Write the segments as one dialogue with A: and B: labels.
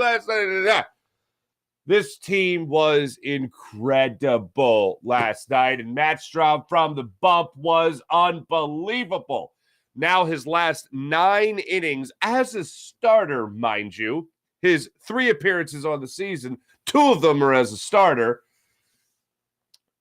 A: last night. This team was incredible last night, and Matt Strahm from the bump was unbelievable. Now his last 9 innings as a starter, mind you, his 3 appearances on the season, 2 of them are as a starter.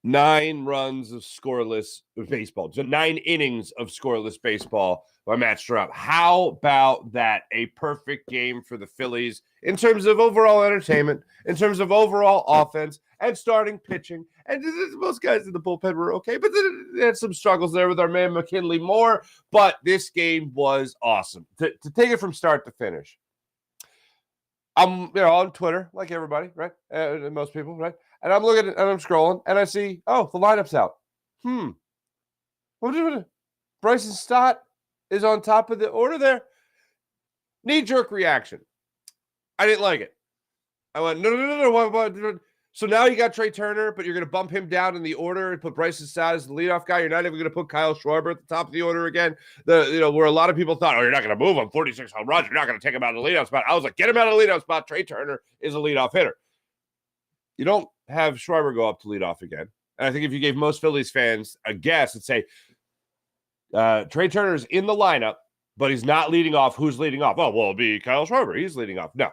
A: 9 runs of scoreless baseball. 9 innings of scoreless baseball by Matt Strahm. How about that? A perfect game for the Phillies in terms of overall entertainment, in terms of overall offense, and starting pitching. And most guys in the bullpen were okay, but they had some struggles there with our man McKinley Moore. But this game was awesome. To take it from start to finish. I'm on Twitter, like everybody, right? Most people, right? And I'm looking and I'm scrolling and I see, the lineup's out. Bryson Stott is on top of the order there. Knee-jerk reaction. I didn't like it. I went, no. So now you got Trey Turner, but you're going to bump him down in the order and put Bryson Stott as the leadoff guy. You're not even going to put Kyle Schwarber at the top of the order again. Where a lot of people thought, you're not going to move him 46 home runs. You're not going to take him out of the leadoff spot. I was like, get him out of the leadoff spot. Trey Turner is a leadoff hitter. You don't have Schwarber go up to lead off again. And I think if you gave most Phillies fans a guess and say, Trey Turner's in the lineup, but he's not leading off, who's leading off? Oh, well, it'll be Kyle Schwarber. He's leading off. No.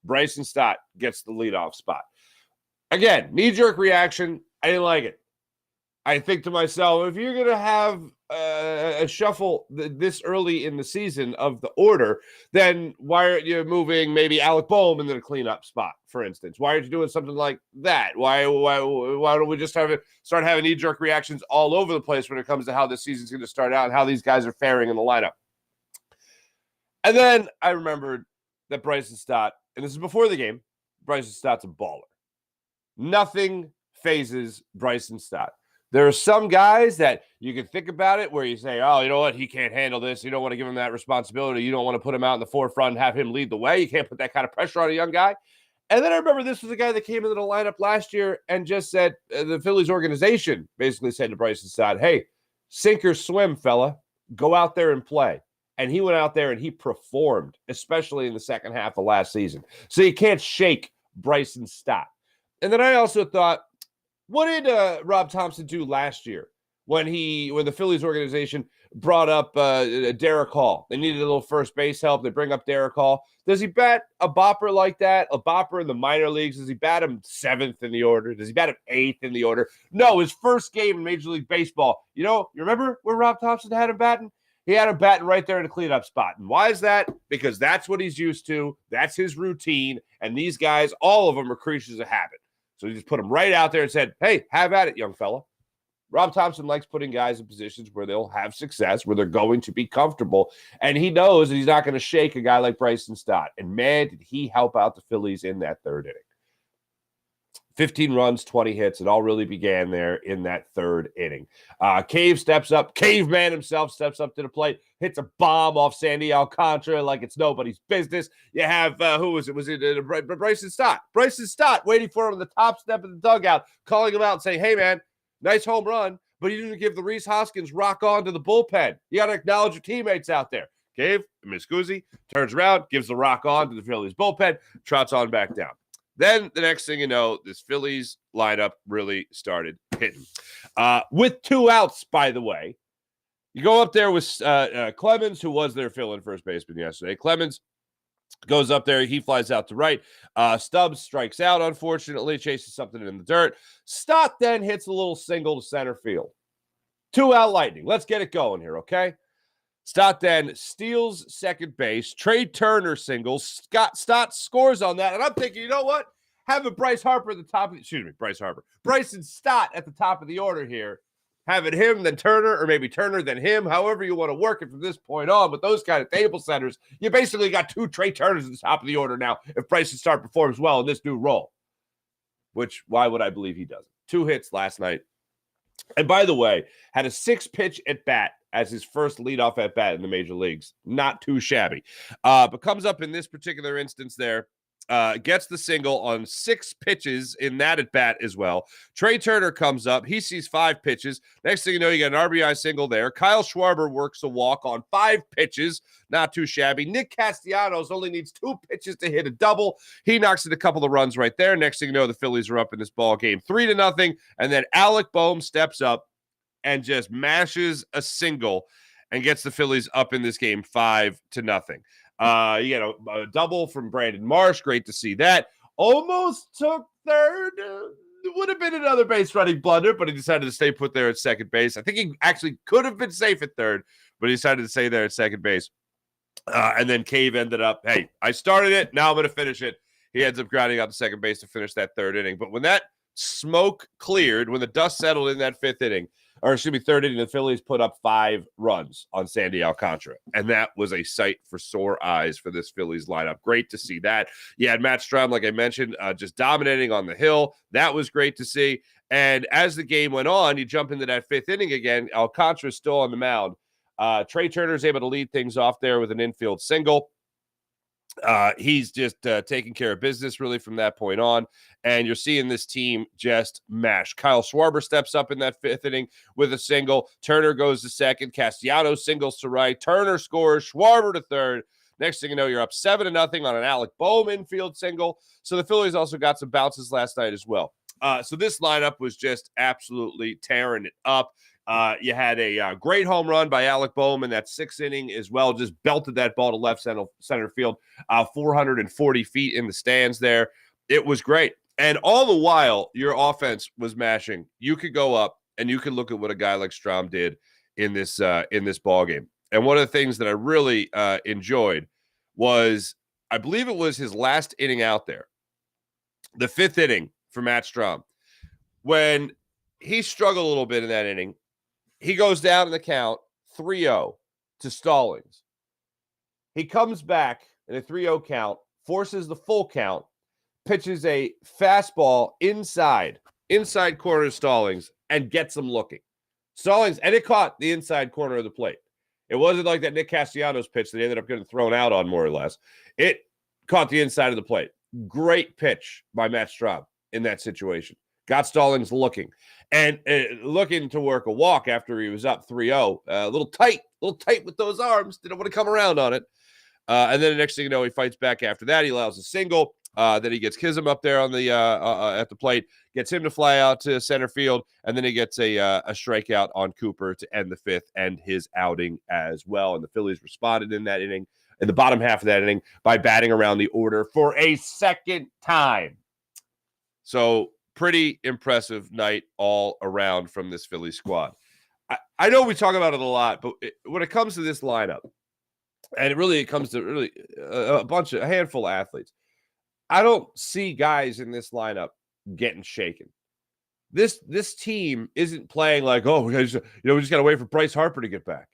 A: Bryson Stott gets the leadoff spot. Again, knee-jerk reaction. I didn't like it. I think to myself, if you're going to have a shuffle this early in the season of the order, then why aren't you moving maybe Alec Bohm into the cleanup spot, for instance? Why aren't you doing something like that? Why don't we just start having knee-jerk reactions all over the place when it comes to how this season's going to start out and how these guys are faring in the lineup? And then I remembered that Bryson Stott, and this is before the game, Bryson Stott's a baller. Nothing phases Bryson Stott. There are some guys that you can think about it where you say, oh, you know what? He can't handle this. You don't want to give him that responsibility. You don't want to put him out in the forefront and have him lead the way. You can't put that kind of pressure on a young guy. And then I remember this was a guy that came into the lineup last year and just said, the Phillies organization basically said to Bryson Stott, hey, sink or swim, fella. Go out there and play. And he went out there and he performed, especially in the second half of last season. So you can't shake Bryson Stott. And then I also thought, what did Rob Thompson do last year when the Phillies organization brought up Derek Hall? They needed a little first base help. They bring up Derek Hall. Does he bat a bopper like that? A bopper in the minor leagues? Does he bat him 7th in the order? Does he bat him 8th in the order? No, his first game in Major League Baseball. You remember where Rob Thompson had him batting? He had him batting right there in the cleanup spot. And why is that? Because that's what he's used to. That's his routine. And these guys, all of them are creatures of habit. So he just put him right out there and said, hey, have at it, young fella. Rob Thompson likes putting guys in positions where they'll have success, where they're going to be comfortable. And he knows that he's not going to shake a guy like Bryson Stott. And, man, did he help out the Phillies in that third inning. 15 runs, 20 hits. It all really began there in that third inning. Caveman himself steps up to the plate, hits a bomb off Sandy Alcantara like it's nobody's business. You have, who was it? Was it Bryson Stott? Bryson Stott waiting for him on the top step of the dugout, calling him out and saying, hey, man, nice home run, but you didn't give the Reese Hoskins rock on to the bullpen. You got to acknowledge your teammates out there. Cave, Miss Guzzi, turns around, gives the rock on to the Phillies bullpen, trots on back down. Then the next thing you know, this Phillies lineup really started hitting. With 2 outs, by the way. You go up there with Clemens, who was their fill-in first baseman yesterday. Clemens goes up there. He flies out to right. Stubbs strikes out, unfortunately, chases something in the dirt. Stott then hits a little single to center field. 2-out Lightning. Let's get it going here, okay? Stott then steals second base. Trey Turner singles. Stott scores on that. And I'm thinking, you know what? Having Bryson Stott at the top of the order here. Having him, then Turner, or maybe Turner, then him. However you want to work it from this point on. With those kind of table centers, you basically got 2 Trey Turners at the top of the order now if Bryson Stott performs well in this new role. Which, why would I believe he doesn't? 2 hits last night. And by the way, had a 6-pitch at bat as his first leadoff at bat in the major leagues. Not too shabby. But comes up in this particular instance there. gets the single on 6 pitches in that at bat as well. Trey Turner comes up. He sees 5 pitches. Next thing you know, you got an RBI single there. Kyle Schwarber works a walk on 5 pitches. Not too shabby. Nick Castellanos only needs 2 pitches to hit a double. He knocks in a couple of runs right there. Next thing you know, the Phillies are up in this ball game 3-0. And then Alec Bohm steps up and just mashes a single and gets the Phillies up in this game 5-0. You got a double from Brandon Marsh. Great to see that. Almost took third. It would have been another base running blunder, but he decided to stay put there at second base. I think he actually could have been safe at third, but he decided to stay there at second base. And then Cave ended up, hey, I started it. Now I'm going to finish it. He ends up grounding out to second base to finish that 3rd inning. But when that smoke cleared, when the dust settled in that 5th inning, or excuse me, 3rd inning, the Phillies put up 5 runs on Sandy Alcantara. And that was a sight for sore eyes for this Phillies lineup. Great to see that. You had Matt Strahm, like I mentioned, just dominating on the hill. That was great to see. And as the game went on, you jump into that 5th inning again. Alcantara's still on the mound. Trey Turner is able to lead things off there with an infield single. He's just taking care of business really from that point on, and you're seeing this team just mash. Kyle Schwarber steps up in that 5th inning with a single. Turner goes to second. Castellanos singles to right. Turner scores. Schwarber to third. Next thing you know, you're up 7-0 on an Alec Bohm infield single. So the Phillies also got some bounces last night as well. So this lineup was just absolutely tearing it up. You had a great home run by Alec Bohm in that 6th inning as well. Just belted that ball to left center field, 440 feet in the stands there. It was great. And all the while, your offense was mashing. You could go up and you could look at what a guy like Strahm did in this ball game. And one of the things that I really enjoyed was, I believe it was his last inning out there, the 5th inning for Matt Strahm, when he struggled a little bit in that inning. He goes down in the count 3-0 to Stallings. He comes back in a 3-0 count, forces the full count, pitches a fastball inside corner of Stallings, and gets him looking. Stallings, and it caught the inside corner of the plate. It wasn't like that Nick Castellanos pitch that he ended up getting thrown out on, more or less. It caught the inside of the plate. Great pitch by Matt Strahm in that situation. Got Stallings looking and looking to work a walk after he was up 3-0. A little tight with those arms. Didn't want to come around on it. And then the next thing you know, he fights back after that. He allows a single. Then he gets Kism up there on the at the plate, gets him to fly out to center field, and then he gets a strikeout on Cooper to end the 5th and his outing as well. And the Phillies responded in that inning, in the bottom half of that inning, by batting around the order for a 2nd time. So pretty impressive night all around from this Philly squad. I know we talk about it a lot, but when it comes to this lineup, and it comes to a handful of athletes, I don't see guys in this lineup getting shaken. This team isn't playing like, oh, we just got to wait for Bryce Harper to get back.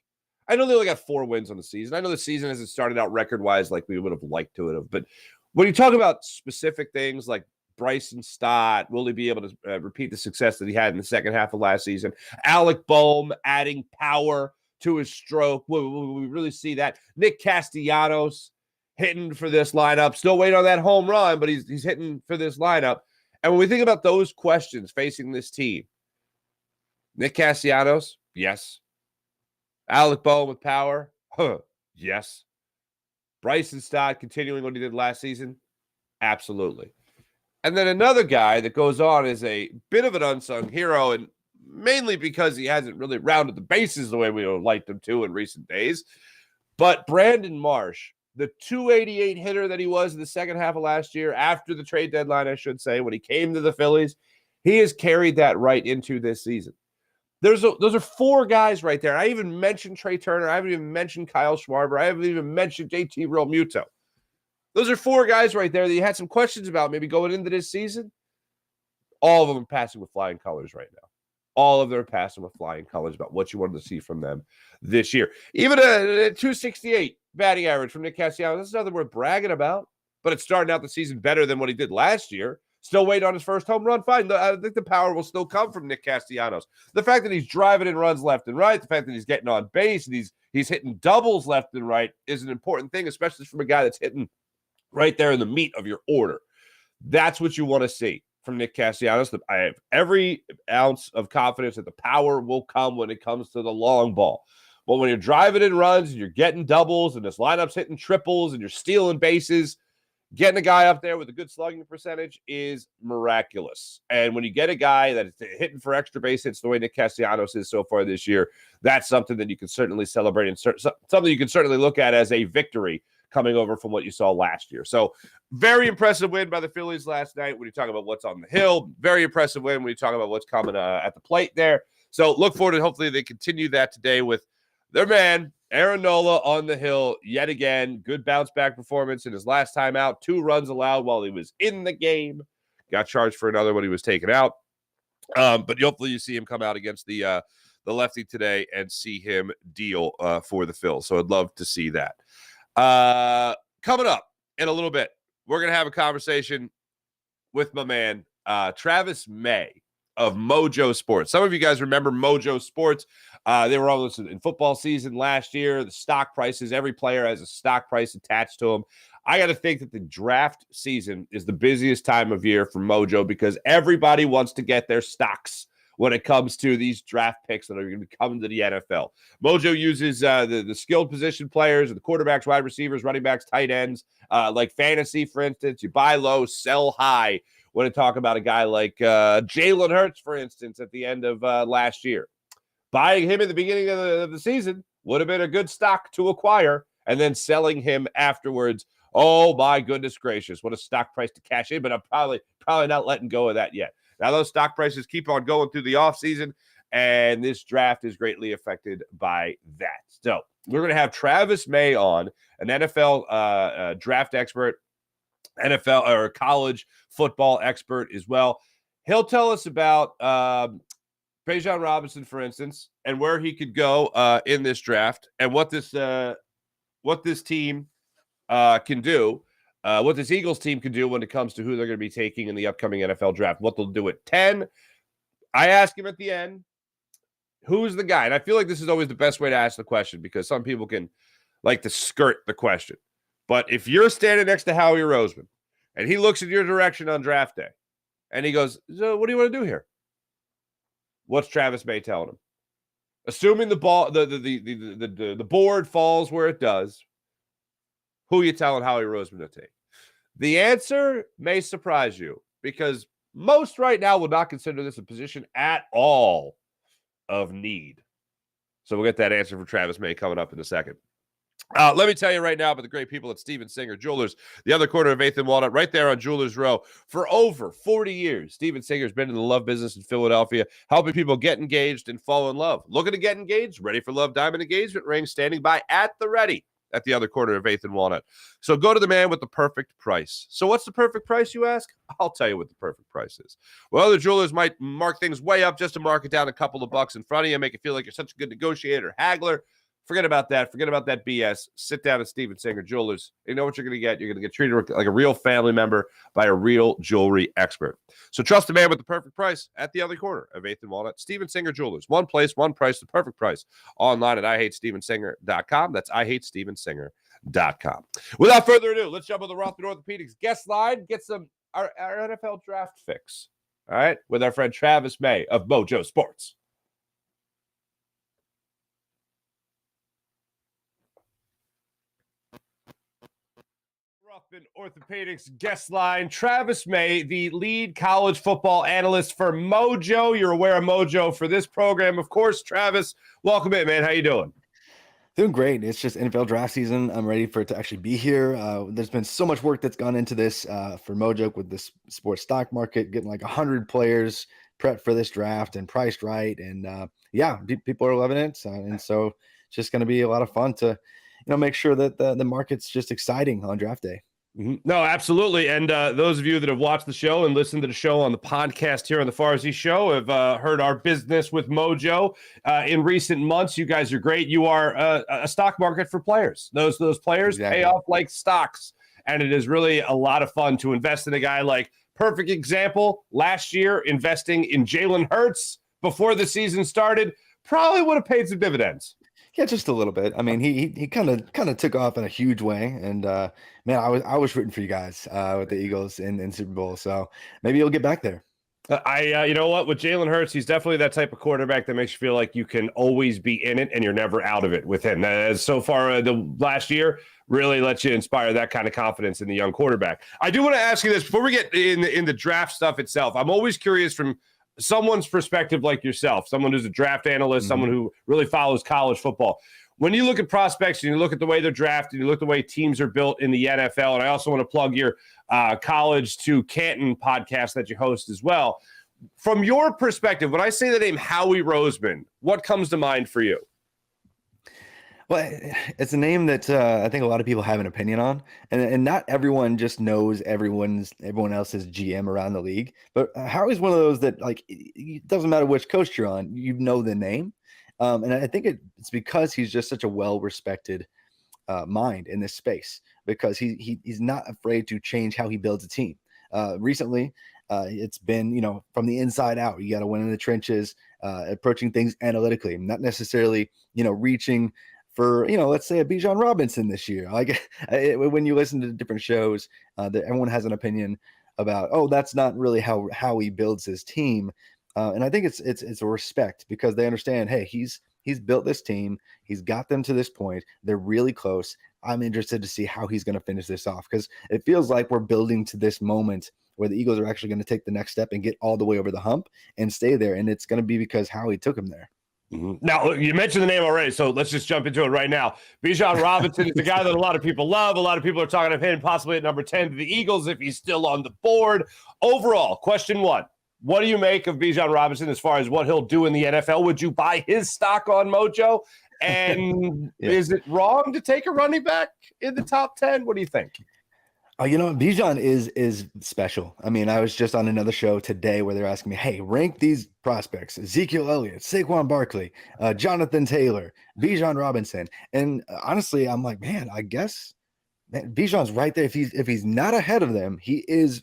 A: I know they only got 4 wins on the season. I know the season hasn't started out record-wise like we would have liked to have, but when you talk about specific things like Bryson Stott, will he be able to repeat the success that he had in the second half of last season? Alec Bohm adding power to his stroke. Will we really see that? Nick Castellanos hitting for this lineup. Still waiting on that home run, but he's hitting for this lineup. And when we think about those questions facing this team, Nick Castellanos, yes. Alec Bohm with power, yes. Bryson Stott continuing what he did last season, absolutely. And then another guy that goes on is a bit of an unsung hero, and mainly because he hasn't really rounded the bases the way we would have liked him to in recent days. But Brandon Marsh, the 288 hitter that he was in the second half of last year, after the trade deadline, I should say, when he came to the Phillies, he has carried that right into this season. Those are 4 guys right there. I even mentioned Trey Turner. I haven't even mentioned Kyle Schwarber. I haven't even mentioned JT Realmuto. Those are 4 guys right there that you had some questions about maybe going into this season. All of them are passing with flying colors right now. All of them are passing with flying colors about what you wanted to see from them this year. Even a 268 batting average from Nick Castellanos, that's nothing worth bragging about. But it's starting out the season better than what he did last year. Still waiting on his first home run. Fine. I think the power will still come from Nick Castellanos. The fact that he's driving in runs left and right, the fact that he's getting on base and he's hitting doubles left and right is an important thing, especially from a guy that's hitting right there in the meat of your order. That's what you want to see from Nick Castellanos. I have every ounce of confidence that the power will come when it comes to the long ball. But when you're driving in runs and you're getting doubles and this lineup's hitting triples and you're stealing bases, getting a guy up there with a good slugging percentage is miraculous. And when you get a guy that is hitting for extra base hits the way Nick Castellanos is so far this year, that's something that you can certainly celebrate and something you can certainly look at as a victory coming over from what you saw last year. So very impressive win by the Phillies last night when you talk about what's on the hill. Very impressive win when you talk about what's coming at the plate there. So look forward to hopefully they continue that today with their man, Aaron Nola, on the hill yet again. Good bounce back performance in his last time out. 2 runs allowed while he was in the game. Got charged for another when he was taken out. But hopefully you see him come out against the lefty today and see him deal for the Phils. So I'd love to see that. Coming up in a little bit, we're going to have a conversation with my man, Travis May of Mojo Sports. Some of you guys remember Mojo Sports. They were almost in football season last year. The stock prices, every player has a stock price attached to them. I got to think that the draft season is the busiest time of year for Mojo because everybody wants to get their stocks when it comes to these draft picks that are going to be coming to the NFL. Mojo uses the skilled position players, the quarterbacks, wide receivers, running backs, tight ends, like fantasy, for instance. You buy low, sell high when you talk about a guy like Jalen Hurts, for instance, at the end of last year. Buying him at the beginning of the season would have been a good stock to acquire, and then selling him afterwards. Oh, my goodness gracious. What a stock price to cash in, but I'm probably not letting go of that yet. Now, those stock prices keep on going through the offseason, and this draft is greatly affected by that. So we're going to have Travis May on, an NFL draft expert, NFL or college football expert as well. He'll tell us about Bijan Robinson, for instance, and where he could go in this draft and what this team can do. What this Eagles team can do when it comes to who they're going to be taking in the upcoming NFL draft, what they'll do at 10. I ask him at the end, who's the guy? And I feel like this is always the best way to ask the question because some people can like to skirt the question. But if you're standing next to Howie Roseman and he looks in your direction on draft day and he goes, so what do you want to do here? What's Travis May telling him? Assuming the ball, the board falls where it does, who are you telling Howie Roseman to take? The answer may surprise you because most right now would not consider this a position at all of need. So we'll get that answer from Travis May coming up in a second. Let me tell you right now about the great people at Steven Singer Jewelers, the other corner of 8th and Walnut, right there on Jewelers Row. For over 40 years, Steven Singer's been in the love business in Philadelphia, helping people get engaged and fall in love. Looking to get engaged? Ready for love diamond engagement ring, standing by at the ready at the other corner of 8th and Walnut. So go to the man with the perfect price. So what's the perfect price, you ask? I'll tell you what the perfect price is. Well, other jewelers might mark things way up just to mark it down a couple of bucks in front of you, make it feel like you're such a good negotiator, haggler. Forget about that. Forget about that BS. Sit down at Steven Singer Jewelers. You know what you're going to get. You're going to get treated like a real family member by a real jewelry expert. So trust the man with the perfect price at the other corner of 8th and Walnut. Steven Singer Jewelers. One place, one price, the perfect price. Online at IHateStevenSinger.com. That's IHateStevenSinger.com. Without further ado, let's jump on the Rothman Orthopedics guest line. Get some our NFL draft fix. All right? With our friend Travis May of Mojo Sports. Orthopedics guest line, Travis May, the lead college football analyst for Mojo. You're aware of Mojo for this program, of course. Travis, welcome in, man. How you doing?
B: Doing great. It's just NFL draft season. I'm ready for it to actually be here. There's been so much work that's gone into this for Mojo with this sports stock market, getting like 100 players prepped for this draft and priced right. And people are loving it. And so it's just going to be a lot of fun to, make sure that the market's just exciting on draft day.
A: Mm-hmm. No, absolutely. And those of you that have watched the show and listened to the show on the podcast here on the Farzy Show have heard our business with Mojo in recent months. You guys are great. You are a stock market for players. Those players pay off like stocks. And it is really a lot of fun to invest in a guy like, perfect example, last year investing in Jalen Hurts before the season started probably would have paid some dividends.
B: Yeah, just a little bit. I mean, he kind of took off in a huge way, and man, I was rooting for you guys with the Eagles in Super Bowl. So maybe you'll get back there.
A: You know what, with Jalen Hurts, he's definitely that type of quarterback that makes you feel like you can always be in it and you're never out of it with him. So far, the last year really lets you inspire that kind of confidence in the young quarterback. I do want to ask you this before we get in the draft stuff itself. I'm always curious from someone's perspective, like yourself, someone who's a draft analyst, someone who really follows college football. When you look at prospects and you look at the way they're drafted, you look at the way teams are built in the NFL, and I also want to plug your College to Canton podcast that you host as well. From your perspective, when I say the name Howie Roseman, what comes to mind for you?
B: Well, it's a name that I think a lot of people have an opinion on, and not everyone just knows everyone else's GM around the league. But Howie's one of those that, like, it doesn't matter which coach you're on, you know the name. And I think it's because he's just such a well-respected mind in this space, because he's not afraid to change how he builds a team. Recently, it's been, from the inside out. You got to win in the trenches, approaching things analytically, not necessarily, reaching for, let's say a Bijan Robinson this year. Like when you listen to different shows, that everyone has an opinion about, oh, that's not really how he builds his team. And I think it's a respect, because they understand, hey, he's built this team. He's got them to this point. They're really close. I'm interested to see how he's going to finish this off, because it feels like we're building to this moment where the Eagles are actually going to take the next step and get all the way over the hump and stay there. And it's going to be because Howie took him there.
A: Now, you mentioned the name already, so let's just jump into it right now. Bijan Robinson is a guy that a lot of people love. A lot of people are talking of him possibly at number 10 to the Eagles if he's still on the board. Overall, question one, what do you make of Bijan Robinson as far as what he'll do in the NFL? Would you buy his stock on Mojo? And Is it wrong to take a running back in the top 10? What do you think?
B: Bijan is special. I mean, I was just on another show today where they're asking me, hey, rank these prospects: Ezekiel Elliott, Saquon Barkley, Jonathan Taylor, Bijan Robinson. And honestly, I'm like, man, I guess Bijan's right there. If he's not ahead of them, he is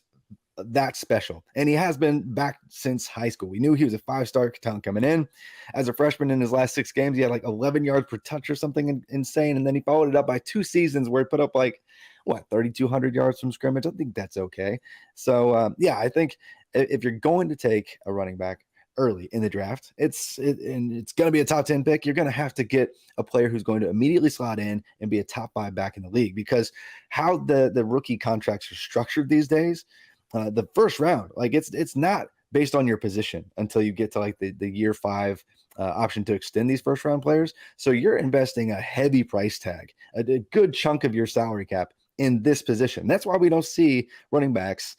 B: that special. And he has been back since high school. We knew he was a 5-star talent coming in. As a freshman in his last 6 games, he had like 11 yards per touch or something insane. And then he followed it up by 2 seasons where he put up 3,200 yards from scrimmage. I think that's okay. So I think if you're going to take a running back early in the draft, it's going to be a top 10 pick. You're going to have to get a player who's going to immediately slot in and be a top 5 back in the league, because how the rookie contracts are structured these days, the first round, it's not based on your position until you get to the year 5 option to extend these first round players. So you're investing a heavy price tag, a good chunk of your salary cap in this position. That's why we don't see running backs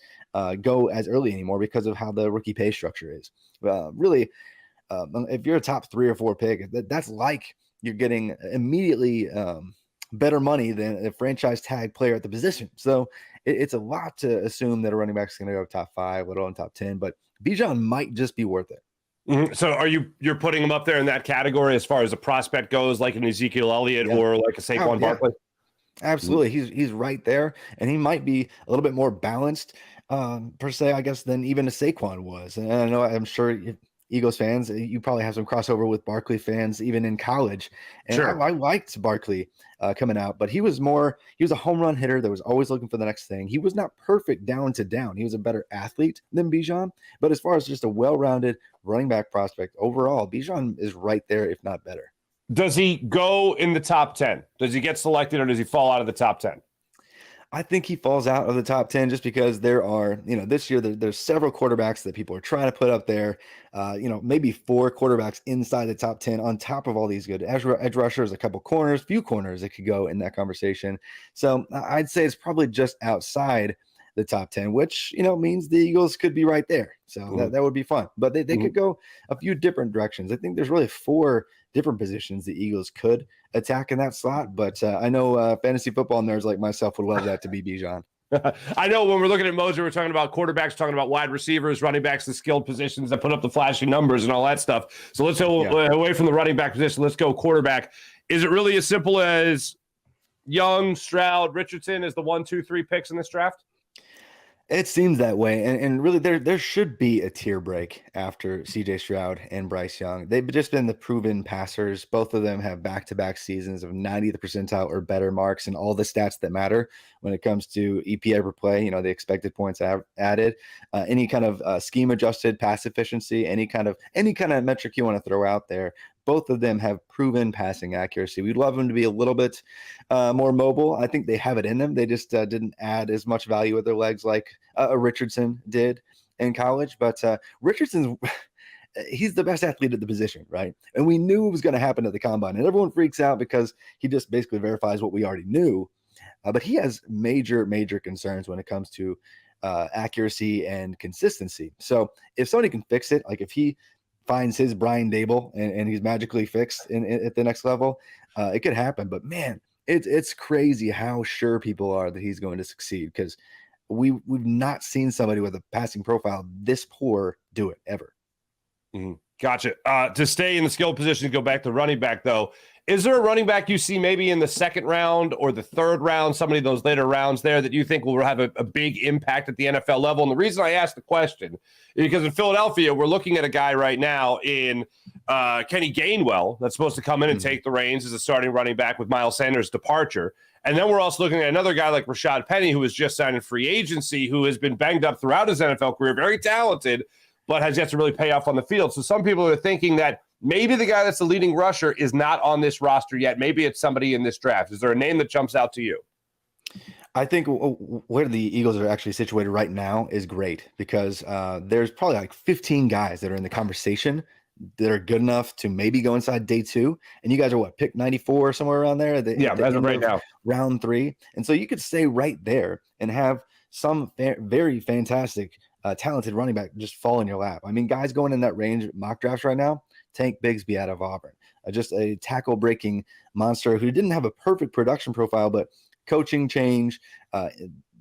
B: go as early anymore, because of how the rookie pay structure is. Really, if you're a top 3 or 4 pick, that's like you're getting immediately better money than a franchise tag player at the position. So it's a lot to assume that a running back is going to go top 5, let alone top 10, but Bijan might just be worth it.
A: So you're putting him up there in that category as far as a prospect goes, like an Ezekiel Elliott or like a Saquon Barkley?
B: Absolutely. He's right there, and he might be a little bit more balanced per se, I guess, than even a Saquon was. And I know, I'm sure Eagles fans, you probably have some crossover with Barkley fans even in college. And
A: sure.
B: I liked Barkley coming out, but he was a home run hitter that was always looking for the next thing. He was not perfect down to down. He was a better athlete than Bijan, but as far as just a well-rounded running back prospect overall, Bijan is right there, if not better.
A: Does he go in the top 10? Does he get selected, or does he fall out of the top 10?
B: I think he falls out of the top 10 just because there are, this year there's several quarterbacks that people are trying to put up there. Maybe 4 quarterbacks inside the top 10 on top of all these good edge rushers, a couple corners, few corners that could go in that conversation. So I'd say it's probably just outside the top 10, which, means the Eagles could be right there. So that would be fun, but they could go a few different directions. I think there's really 4 different positions the Eagles could attack in that slot, but I know fantasy football nerds like myself would love that to be Bijan.
A: I know when we're looking at Mojo, we're talking about quarterbacks, talking about wide receivers, running backs, the skilled positions that put up the flashy numbers and all that stuff. So let's go away from the running back position. Let's go quarterback. Is it really as simple as Young, Stroud, Richardson as the 1, 2, 3 picks in this draft?
B: It seems that way, and really there should be a tier break after CJ Stroud and Bryce Young. They've just been the proven passers. Both of them have back-to-back seasons of 90th percentile or better marks and all the stats that matter when it comes to EPA per play. The expected points added, any kind of scheme adjusted pass efficiency, any kind of metric you want to throw out there. Both of them have proven passing accuracy. We'd love them to be a little bit more mobile. I think they have it in them. They just didn't add as much value with their legs like a Richardson did in college. But Richardson's he's the best athlete at the position, right? And we knew it was going to happen at the combine. And everyone freaks out because he just basically verifies what we already knew. But he has major concerns when it comes to accuracy and consistency. So if somebody can fix it, like if he finds his Brian Dable and he's magically fixed at the next level, it could happen. But man, it's crazy how sure people are that he's going to succeed, because we've not seen somebody with a passing profile this poor do it ever.
A: Mm-hmm. Gotcha. To stay in the skill position, go back to running back, though. Is there a running back you see maybe in the second round or the third round, somebody of those later rounds there, that you think will have a big impact at the NFL level? And the reason I ask the question is because in Philadelphia, we're looking at a guy right now in Kenny Gainwell that's supposed to come in and take the reins as a starting running back with Miles Sanders' departure. And then we're also looking at another guy like Rashad Penny, who was just signed in free agency, who has been banged up throughout his NFL career, very talented, but has yet to really pay off on the field. So some people are thinking that maybe the guy that's the leading rusher is not on this roster yet. Maybe it's somebody in this draft. Is there a name that jumps out to you?
B: I think where the Eagles are actually situated right now is great, because there's probably like 15 guys that are in the conversation that are good enough to maybe go inside day 2. And you guys are what, pick 94 or somewhere around there?
A: As of right now.
B: Round 3. And so you could stay right there and have some very fantastic talented running back just fall in your lap. I mean, guys going in that range mock drafts right now, Tank Bigsby out of Auburn, just a tackle breaking monster who didn't have a perfect production profile, but coaching change,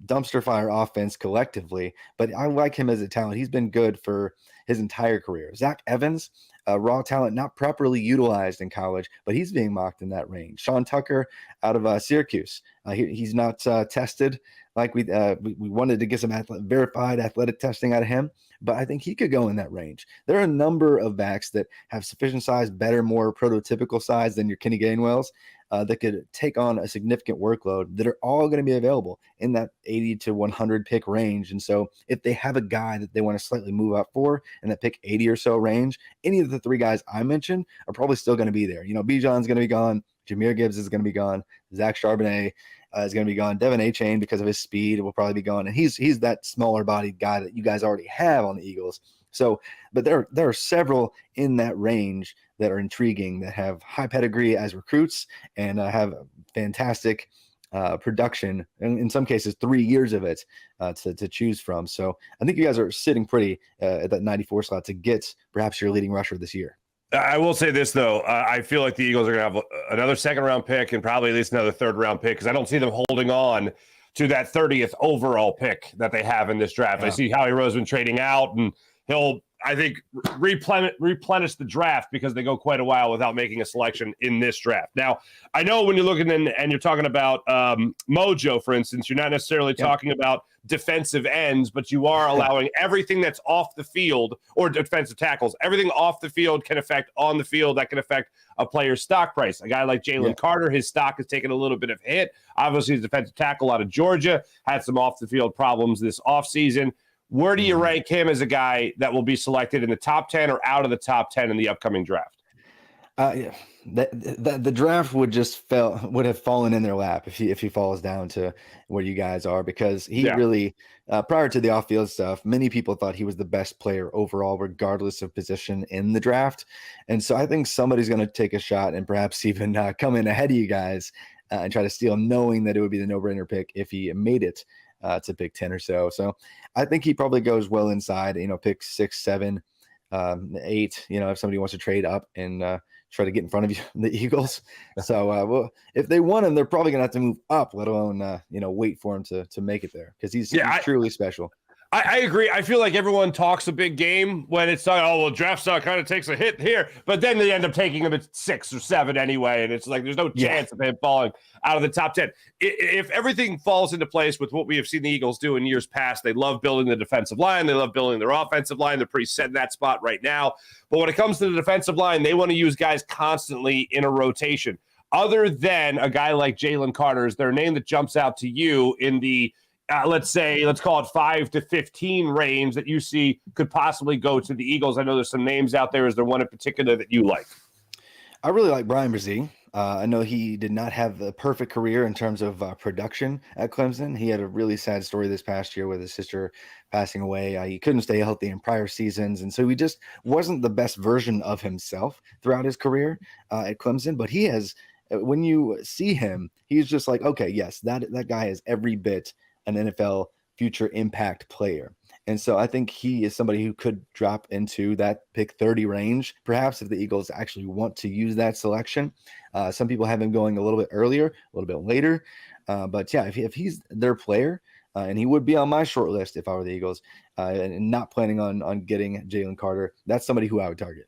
B: dumpster fire offense collectively. But I like him as a talent. He's been good for his entire career. Zach Evans, raw talent, not properly utilized in college, but he's being mocked in that range. Sean Tucker out of Syracuse. He's not tested like we wanted to get some verified athletic testing out of him, but I think he could go in that range. There are a number of backs that have sufficient size, better, more prototypical size than your Kenny Gainwells, that could take on a significant workload, that are all going to be available in that 80 to 100 pick range. And so if they have a guy that they want to slightly move up for in that pick 80 or so range, any of the 3 guys I mentioned are probably still going to be there. Bijan's going to be gone. Jahmyr Gibbs is going to be gone. Zach Charbonnet is going to be gone. Devin Achane, because of his speed, will probably be gone. And he's that smaller bodied guy that you guys already have on the Eagles. So, but there are several in that range that are intriguing, that have high pedigree as recruits and have fantastic production, and in some cases 3 years of it to choose from. So I think you guys are sitting pretty at that 94 slot to get perhaps your leading rusher this year.
A: I will say this, though. I feel like the Eagles are going to have another second-round pick and probably at least another third-round pick, because I don't see them holding on to that 30th overall pick that they have in this draft. Yeah. I see Howie Roseman trading out, and he'll, I think, replenish the draft, because they go quite a while without making a selection in this draft. Now, I know when you're looking in and you're talking about Mojo, for instance, you're not necessarily talking about defensive ends, but you are allowing everything that's off the field, or defensive tackles. Everything off the field can affect on the field. That can affect a player's stock price. A guy like Jalen Carter, his stock has taken a little bit of a hit. Obviously, the defensive tackle out of Georgia had some off the field problems this offseason. Where do you rank him as a guy that will be selected in the top 10 or out of the top 10 in the upcoming draft?
B: The draft would have fallen in their lap if he falls down to where you guys are, because he really, prior to the off-field stuff, many people thought he was the best player overall, regardless of position in the draft. And so I think somebody's going to take a shot and perhaps even come in ahead of you guys and try to steal, knowing that it would be the no-brainer pick if he made it to pick 10 or so. So I think he probably goes well inside, pick 6, 7, 8, if somebody wants to trade up and try to get in front of you, the Eagles. So, well, if they want him, they're probably going to have to move up, let alone, wait for him to make it there, because he's truly special.
A: I agree. I feel like everyone talks a big game when it's like, oh, well, draft stock kind of takes a hit here, but then they end up taking him at 6 or 7 anyway, and it's like there's no chance of him falling out of the top 10. If everything falls into place with what we have seen the Eagles do in years past, they love building the defensive line, they love building their offensive line, they're pretty set in that spot right now. But when it comes to the defensive line, they want to use guys constantly in a rotation. Other than a guy like Jalen Carter, is there a name that jumps out to you in the let's call it 5 to 15 range that you see could possibly go to the Eagles? I know there's some names out there. Is there one in particular that you like?
B: I really like Brian Brzee. I know he did not have the perfect career in terms of production at Clemson. He had a really sad story this past year with his sister passing away. He couldn't stay healthy in prior seasons, and so he just wasn't the best version of himself throughout his career at Clemson. But he has, when you see him, he's just like, okay, yes, that guy is every bit an NFL future impact player. And so I think he is somebody who could drop into that pick 30 range, perhaps, if the Eagles actually want to use that selection. Some people have him going a little bit earlier, a little bit later. But yeah, if he's their player, and he would be on my short list if I were the Eagles, and not planning on getting Jalen Carter, that's somebody who I would target.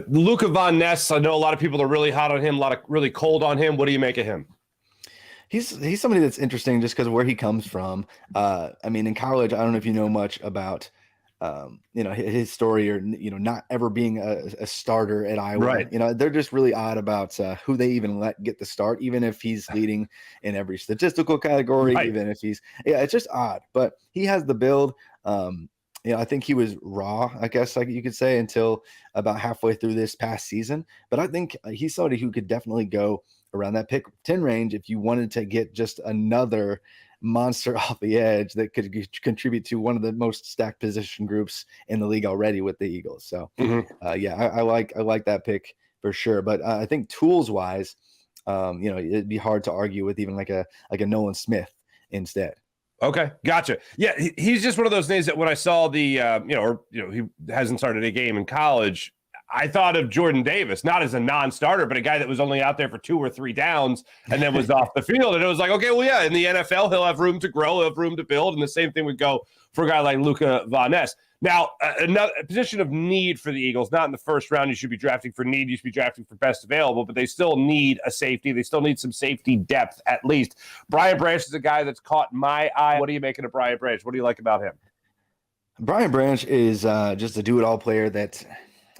A: Luca Von Ness, I know a lot of people are really hot on him, a lot of really cold on him. What do you make of him?
B: He's somebody that's interesting just because of where he comes from. I mean, in college, I don't know if you know much about, his story or, not ever being a starter at Iowa.
A: Right.
B: They're just really odd about who they even let get the start, even if he's leading in every statistical category, even if it's just odd. But he has the build. I think he was raw, I guess, like you could say, until about halfway through this past season. But I think he's somebody who could definitely go around that pick 10 range if you wanted to get just another monster off the edge that could contribute to one of the most stacked position groups in the league already with the Eagles. So I like that pick for sure. But I think tools wise, it'd be hard to argue with even like a Nolan Smith instead.
A: Okay, gotcha. Yeah, he's just one of those names that when I saw he hasn't started a game in college, I thought of Jordan Davis, not as a non-starter, but a guy that was only out there for 2 or 3 downs and then was off the field. And it was like, okay, well, yeah, in the NFL, he'll have room to grow, he'll have room to build. And the same thing would go for a guy like Luca Von Ness. Now, another position of need for the Eagles, not in the first round, you should be drafting for need, you should be drafting for best available, but they still need a safety. They still need some safety depth at least. Brian Branch is a guy that's caught my eye. What are you making of Brian Branch? What do you like about him?
B: Brian Branch is just a do-it-all player that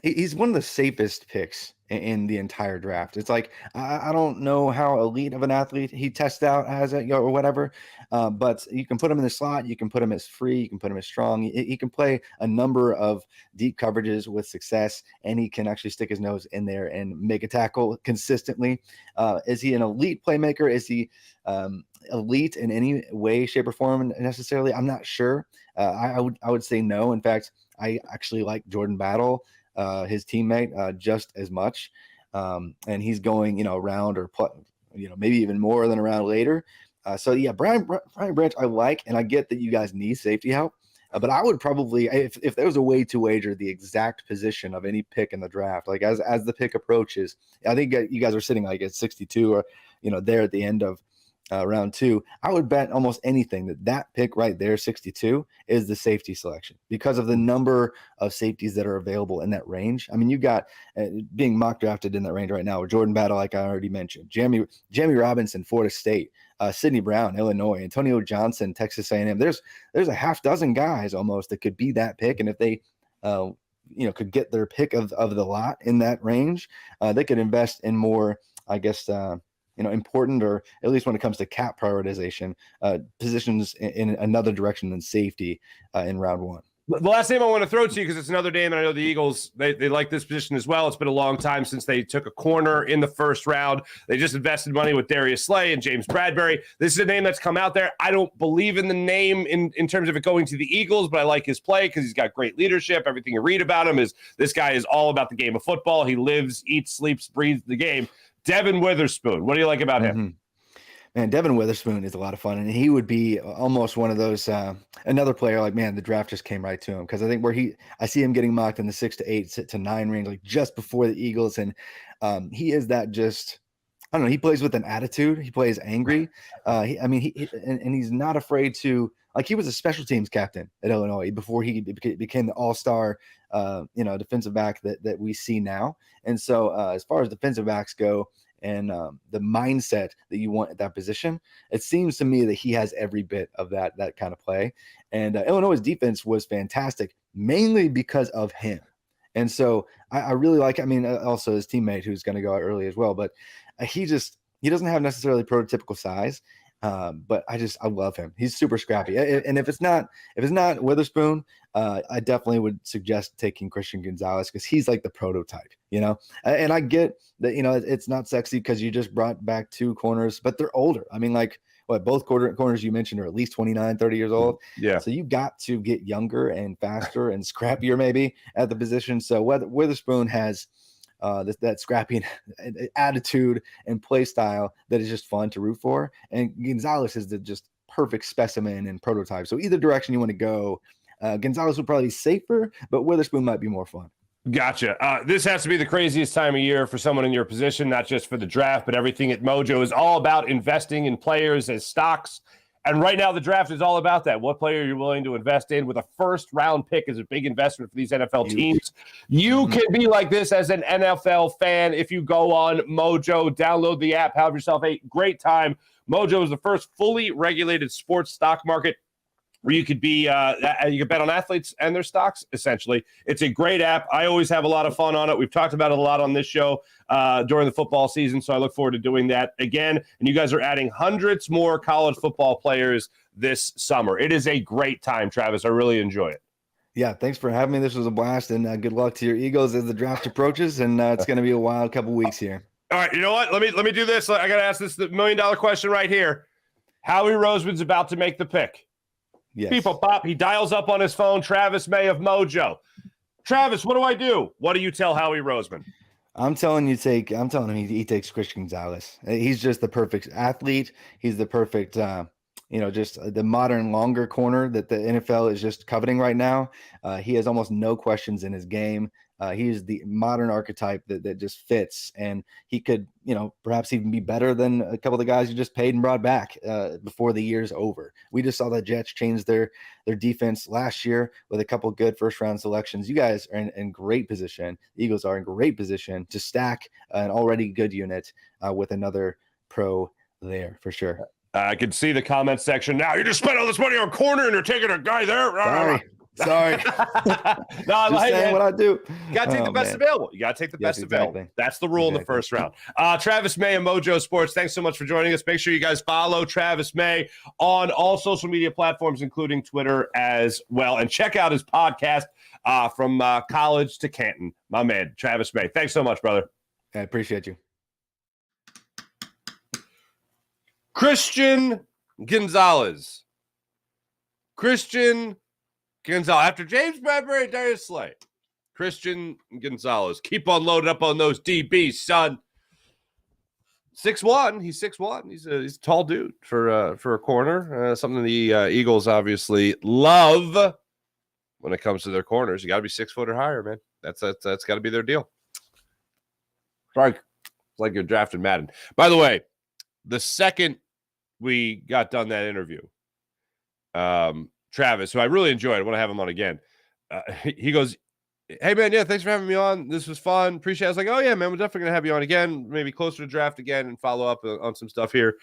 B: he's one of the safest picks in the entire draft. It's like, I don't know how elite of an athlete he tests out as or whatever, but you can put him in the slot, you can put him as free, you can put him as strong. He can play a number of deep coverages with success, and he can actually stick his nose in there and make a tackle consistently. Is he an elite playmaker? Is he elite in any way, shape, or form necessarily? I'm not sure. I would say no. In fact, I actually like Jordan Battle, his teammate, just as much. And he's going, around or, maybe even more than around later. So yeah, Brian Branch, I like, and I get that you guys need safety help. But I would probably, if there was a way to wager the exact position of any pick in the draft, like as the pick approaches, I think you guys are sitting like at 62 or, there at the end of round 2, I would bet almost anything that pick right there, 62, is the safety selection because of the number of safeties that are available in that range. I mean, you got being mock drafted in that range right now with Jordan Battle, like I already mentioned, Jamie Robinson, Florida State, Sidney Brown, Illinois, Antonio Johnson, Texas A&M. There's a half dozen guys almost that could be that pick, and if they could get their pick of the lot in that range, they could invest in more, I guess, important, or at least when it comes to cap prioritization, positions in another direction than safety in round 1.
A: The last name I want to throw to you, because it's another name, and I know the Eagles, they like this position as well. It's been a long time since they took a corner in the first round. They just invested money with Darius Slay and James Bradbury. This is a name that's come out there. I don't believe in the name in terms of it going to the Eagles, but I like his play because he's got great leadership. Everything you read about him is this guy is all about the game of football. He lives, eats, sleeps, breathes the game. Devin Witherspoon. What do you like about him?
B: Mm-hmm. Man, Devin Witherspoon is a lot of fun, and he would be almost one of those another player like, man, the draft just came right to him, because I think I see him getting mocked in the 6 to 8 to 9 range, like just before the Eagles, and he is that just I don't know. He plays with an attitude. He plays angry. And he's not afraid to, like, he was a special teams captain at Illinois before he became the all-star, defensive back that we see now. And so as far as defensive backs go and the mindset that you want at that position, it seems to me that he has every bit of that kind of play. And Illinois' defense was fantastic, mainly because of him. And so I really like, also his teammate who's going to go out early as well, but he doesn't have necessarily prototypical size, but I love him. He's super scrappy. And if it's not Witherspoon, I definitely would suggest taking Christian Gonzalez because he's like the prototype, and I get that, it's not sexy because you just brought back 2 corners, but they're older. I mean, like, both corners you mentioned are at least 29, 30 years old.
A: Yeah.
B: So you got to get younger and faster and scrappier maybe at the position. So Witherspoon has that scrappy attitude and play style that is just fun to root for. And Gonzalez is the just perfect specimen and prototype. So either direction you want to go, Gonzalez would probably be safer, but Witherspoon might be more fun.
A: Gotcha. This has to be the craziest time of year for someone in your position, not just for the draft, but everything at Mojo is all about investing in players as stocks. And right now, the draft is all about that. What player you're willing to invest in with a first-round pick is a big investment for these NFL teams. You can be like this as an NFL fan if you go on Mojo, download the app, have yourself a great time. Mojo is the first fully regulated sports stock market where you could be, you can bet on athletes and their stocks, essentially. It's a great app. I always have a lot of fun on it. We've talked about it a lot on this show during the football season, so I look forward to doing that again. And you guys are adding hundreds more college football players this summer. It is a great time, Travis. I really enjoy it.
B: Yeah, thanks for having me. This was a blast, and good luck to your Eagles as the draft approaches, and it's going to be a wild couple weeks here.
A: All right, you know what? Let me do this. I got to ask this the $1 million question right here. Howie Roseman's about to make the pick.
B: Yes.
A: People pop. He dials up on his phone. Travis May of Mojo. Travis, what do I do? What do you tell Howie Roseman?
B: I'm telling him he takes Christian Gonzalez. He's just the perfect athlete. He's the perfect, just the modern longer corner that the NFL is just coveting right now. He has almost no questions in his game. He is the modern archetype that just fits, and he could, perhaps even be better than a couple of the guys you just paid and brought back before the year's over. We just saw the Jets change their defense last year with a couple good first-round selections. You guys are in great position. The Eagles are in great position to stack an already good unit with another pro there for sure.
A: I can see the comment section now. You just spent all this money on corner and you're taking a guy there.
B: Sorry.
A: No,
B: just saying what I do.
A: You got to take the best available. You got to take the best available. That's the rule in the first round. Travis May and Mojo Sports, thanks so much for joining us. Make sure you guys follow Travis May on all social media platforms, including Twitter as well. And check out his podcast, From College to Canton. My man, Travis May. Thanks so much, brother.
B: I appreciate you.
A: Christian Gonzalez. After James Bradbury, Darius Slay. Christian Gonzalez. Keep on loading up on those DBs, son. 6'1". He's 6'1". He's a tall dude for a corner. Something the Eagles obviously love when it comes to their corners. You got to be 6 foot or higher, man. That's got to be their deal. Sorry, it's like you're drafting Madden. By the way, the second we got done that interview, Travis, who I really enjoyed, I want to have him on again. He goes, "Hey man, yeah, thanks for having me on. This was fun. Appreciate it." I was like, "Oh yeah, man, we're definitely gonna have you on again, maybe closer to draft again and follow up on some stuff here."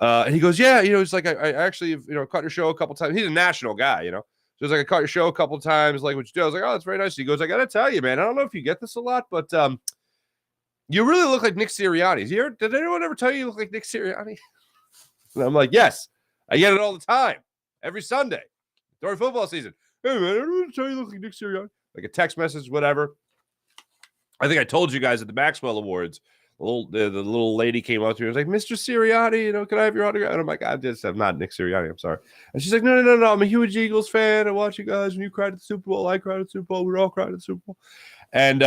A: And he goes, "Yeah, it's like I actually caught your show a couple times." He's a national guy, So it's like I caught your show a couple times, like what you do. I was like, "Oh, that's very nice." He goes, "I gotta tell you, man, I don't know if you get this a lot, but you really look like Nick Sirianni. Did anyone ever tell you look like Nick Sirianni?" And I'm like, "Yes, I get it all the time, every Sunday during football season. Hey man, I don't want to tell you look like Nick Sirianni." Like a text message, whatever. I think I told you guys at the Maxwell Awards, the little lady came up to me and was like, "Mr. Sirianni, can I have your autograph?" And I'm like, I'm not Nick Sirianni. I'm sorry. And she's like, No. I'm a huge Eagles fan. I watch you guys when you cried at the Super Bowl. I cried at the Super Bowl. We all cried at the Super Bowl. And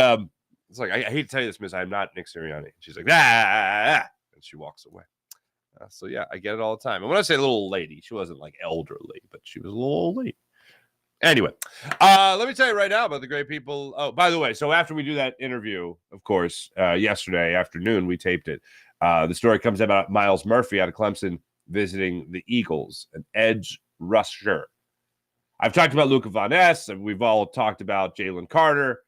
A: it's like, I hate to tell you this, miss, I'm not Nick Sirianni. She's like, and she walks away. So yeah, I get it all the time. And when I say little lady, she wasn't like elderly, but she was a little old lady. Anyway, let me tell you right now about the great people. Oh, by the way, so after we do that interview, of course, yesterday afternoon, we taped it. The story comes about Miles Murphy out of Clemson visiting the Eagles, an edge rusher. I've talked about Luca Von Ness, and we've all talked about Jalen Carter.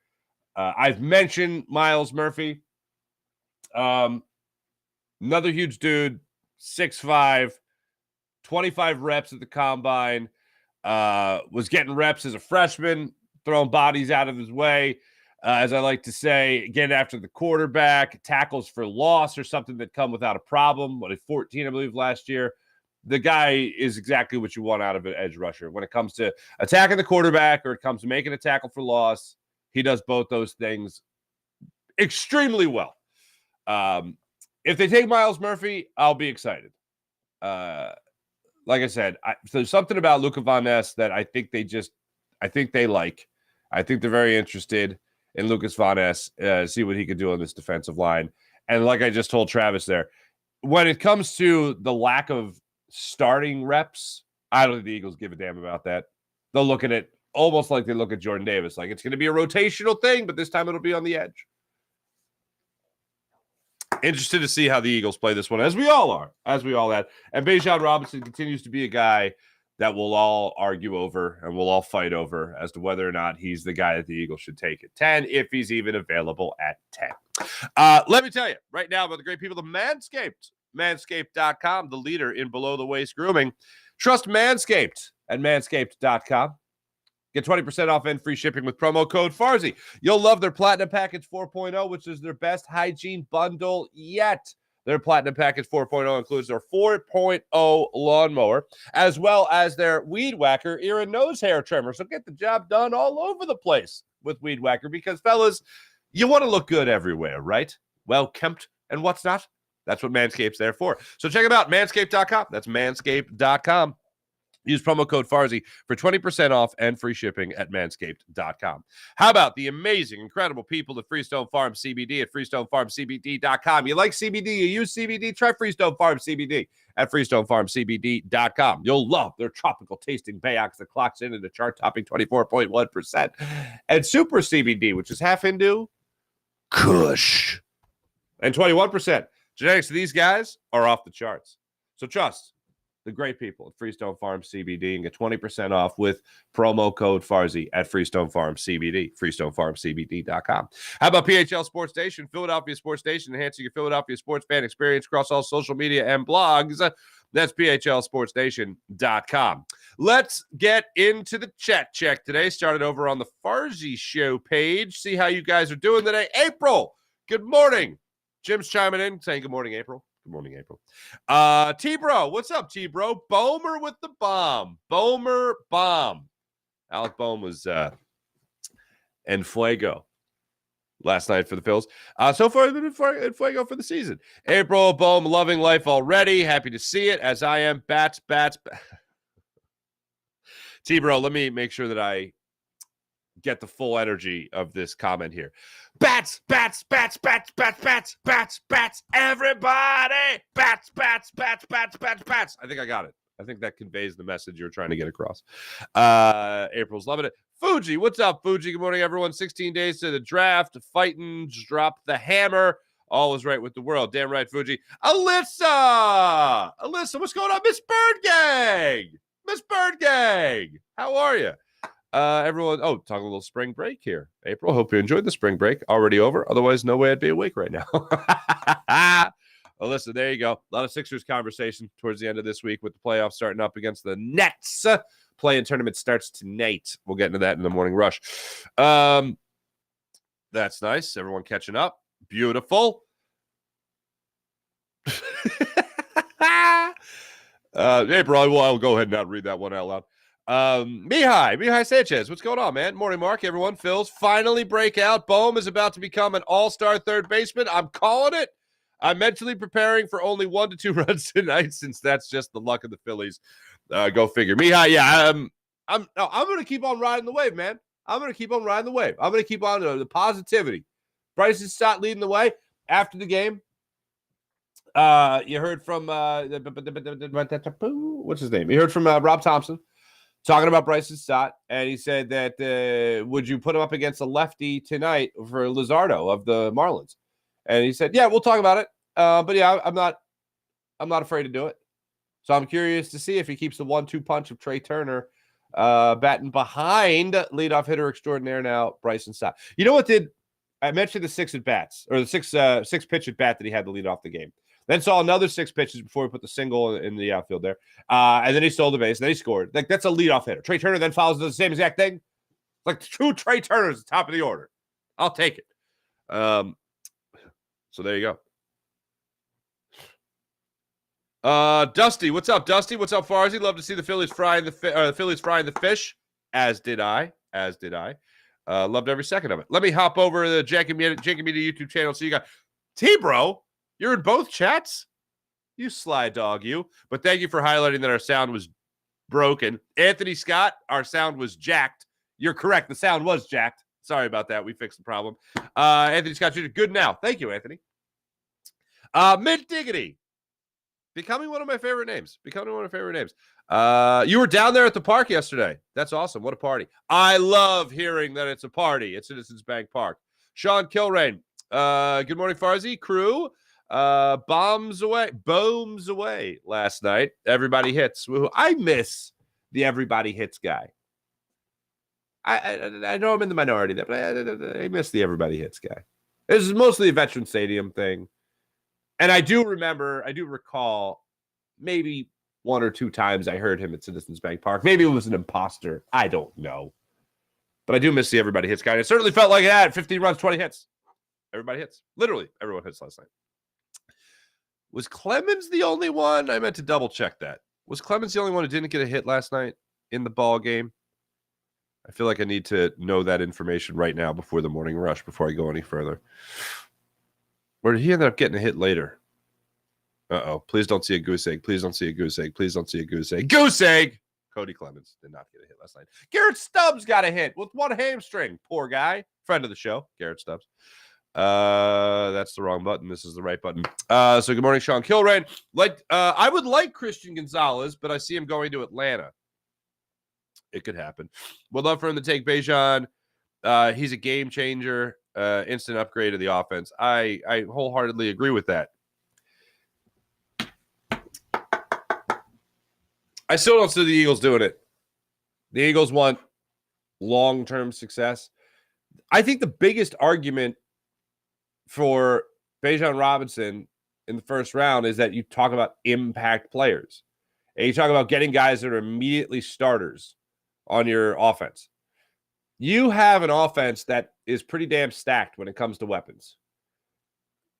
A: I've mentioned Miles Murphy. Another huge dude, 6'5", 25 reps at the combine, was getting reps as a freshman, throwing bodies out of his way. As I like to say, getting after the quarterback, tackles for loss or something that come without a problem. What, 14, I believe, last year. The guy is exactly what you want out of an edge rusher. When it comes to attacking the quarterback or it comes to making a tackle for loss, he does both those things extremely well. If they take Miles Murphy, I'll be excited. Like I said, there's something about Luca Von Ness that I think they like. I think they're very interested in Lucas Von Ness, see what he could do on this defensive line. And like I just told Travis there, when it comes to the lack of starting reps, I don't think the Eagles give a damn about that. They'll look at it almost like they look at Jordan Davis, like it's going to be a rotational thing, but this time it'll be on the edge. Interested to see how the Eagles play this one, as we all are, And Bijan Robinson continues to be a guy that we'll all argue over and we'll all fight over as to whether or not he's the guy that the Eagles should take at 10, if he's even available at 10. Let me tell you right now about the great people of Manscaped. Manscaped.com, the leader in below-the-waist grooming. Trust Manscaped at manscaped.com. Get 20% off and free shipping with promo code Farzy. You'll love their Platinum Package 4.0, which is their best hygiene bundle yet. Their Platinum Package 4.0 includes their 4.0 lawnmower, as well as their Weed Whacker ear and nose hair trimmer. So get the job done all over the place with Weed Whacker because, fellas, you want to look good everywhere, right? Well kempt and what's not? That's what Manscaped's there for. So check them out, manscaped.com. That's manscaped.com. Use promo code Farzy for 20% off and free shipping at manscaped.com. How about the amazing, incredible people at Freestone Farm CBD at freestonefarmcbd.com? You like CBD, you use CBD? Try Freestone Farm CBD at freestonefarmcbd.com. You'll love their tropical tasting Bayox that clocks in at a chart-topping 24.1%. And Super CBD, which is half Hindu, Kush, and 21%. Genetics of these guys are off the charts. So trust the great people at Freestone Farm CBD and get 20% off with promo code Farzy at Freestone Farm CBD, freestonefarmcbd.com. How about PHL Sports Station, Philadelphia Sports Station, enhancing your Philadelphia sports fan experience across all social media and blogs. That's phlsportstation.com. Let's get into the chat check today. Started over on the Farzy Show page. See how you guys are doing today. April, good morning. Jim's chiming in, saying good morning, April. Good morning, April. T-Bro, what's up, T-Bro? Bohmer with the bomb. Bohmer bomb. Alec Bohm was en fuego last night for the Phillies. So far, been en fuego for the season. April, Bohm, loving life already. Happy to see it, as I am. Bats. T-Bro, let me make sure that I get the full energy of this comment here. Bats, everybody. Bats. I think I got it. I think that conveys the message you're trying to get across. April's loving it. Fuji, what's up, Fuji? Good morning, everyone. 16 days to the draft. Fightin' dropped the hammer. All is right with the world. Damn right, Fuji. Alyssa, what's going on? Miss Bird Gang. How are you? Everyone, talking a little spring break here. April, hope you enjoyed the spring break. Already over. Otherwise, no way I'd be awake right now. Alyssa, there you go. A lot of Sixers conversation towards the end of this week with the playoffs starting up against the Nets. Play-in tournament starts tonight. We'll get into that in the morning rush. That's nice. Everyone catching up. Beautiful. April, I'll go ahead and not read that one out loud. Mihai Sanchez, what's going on, man? Morning, Mark, everyone. Phil's finally break out. Bohm is about to become an all-star third baseman. I'm calling it. I'm mentally preparing for only 1 to 2 runs tonight, since that's just the luck of the Phillies. Go figure. Mihai, yeah, I'm going to keep on riding the wave, man. I'm going to keep on riding the wave. I'm going to keep on the positivity. Bryson Stott leading the way after the game. You heard from what's his name? You heard from Rob Thompson talking about Bryson Stott, and he said that would you put him up against a lefty tonight for Luzardo of the Marlins? And he said, yeah, we'll talk about it. But yeah, I'm not afraid to do it. So I'm curious to see if he keeps the 1-2 punch of Trey Turner batting behind leadoff hitter extraordinaire now, Bryson Stott. You know what I mentioned the 6 at bats, or the 6 pitch at bat that he had to lead off the game. Then saw another 6 pitches before he put the single in the outfield there. And then he stole the base, and then he scored. Like, that's a leadoff hitter. Trey Turner then follows the same exact thing. Like, 2 Trey Turners at the top of the order. I'll take it. So there you go. Dusty, what's up, Dusty? What's up, Farzy? Love to see the Phillies frying the fish. As did I. Loved every second of it. Let me hop over to the Janky Media YouTube channel. So you got T-Bro. You're in both chats. You sly dog, you. But thank you for highlighting that our sound was broken. Anthony Scott, our sound was jacked. You're correct. The sound was jacked. Sorry about that. We fixed the problem. Anthony Scott, you're good now. Thank you, Anthony. Mint Diggity. Becoming one of my favorite names. You were down there at the park yesterday. That's awesome. What a party. I love hearing that it's a party at Citizens Bank Park. Sean Kilrain. Good morning, Farzy. Crew. Bombs away last night. Everybody hits. Woo-hoo. I miss the everybody hits guy. I know I'm in the minority there, but I miss the everybody hits guy. This is mostly a Veteran Stadium thing. And I do recall maybe 1 or 2 times I heard him at Citizens Bank Park. Maybe it was an imposter. I don't know. But I do miss the everybody hits guy. It certainly felt like that. 15 runs, 20 hits. Everybody hits. Literally, everyone hits last night. Was Clemens the only one? I meant to double check that. Was Clemens the only one who didn't get a hit last night in the ball game? I feel like I need to know that information right now before the morning rush, before I go any further. Or did he end up getting a hit later? Uh-oh. Please don't see a goose egg. Goose egg! Cody Clemens did not get a hit last night. Garrett Stubbs got a hit with 1 hamstring. Poor guy. Friend of the show, Garrett Stubbs. That's the wrong button. This is the right button. So good morning, Sean Kilrain. I would like Christian Gonzalez, but I see him going to Atlanta. It could happen. Would love for him to take Bijan. He's a game changer. Instant upgrade of the offense. I wholeheartedly agree with that. I still don't see the Eagles doing it. The Eagles want long-term success. I think the biggest argument for Bijan Robinson in the first round is that you talk about impact players. And you talk about getting guys that are immediately starters on your offense. You have an offense that is pretty damn stacked when it comes to weapons.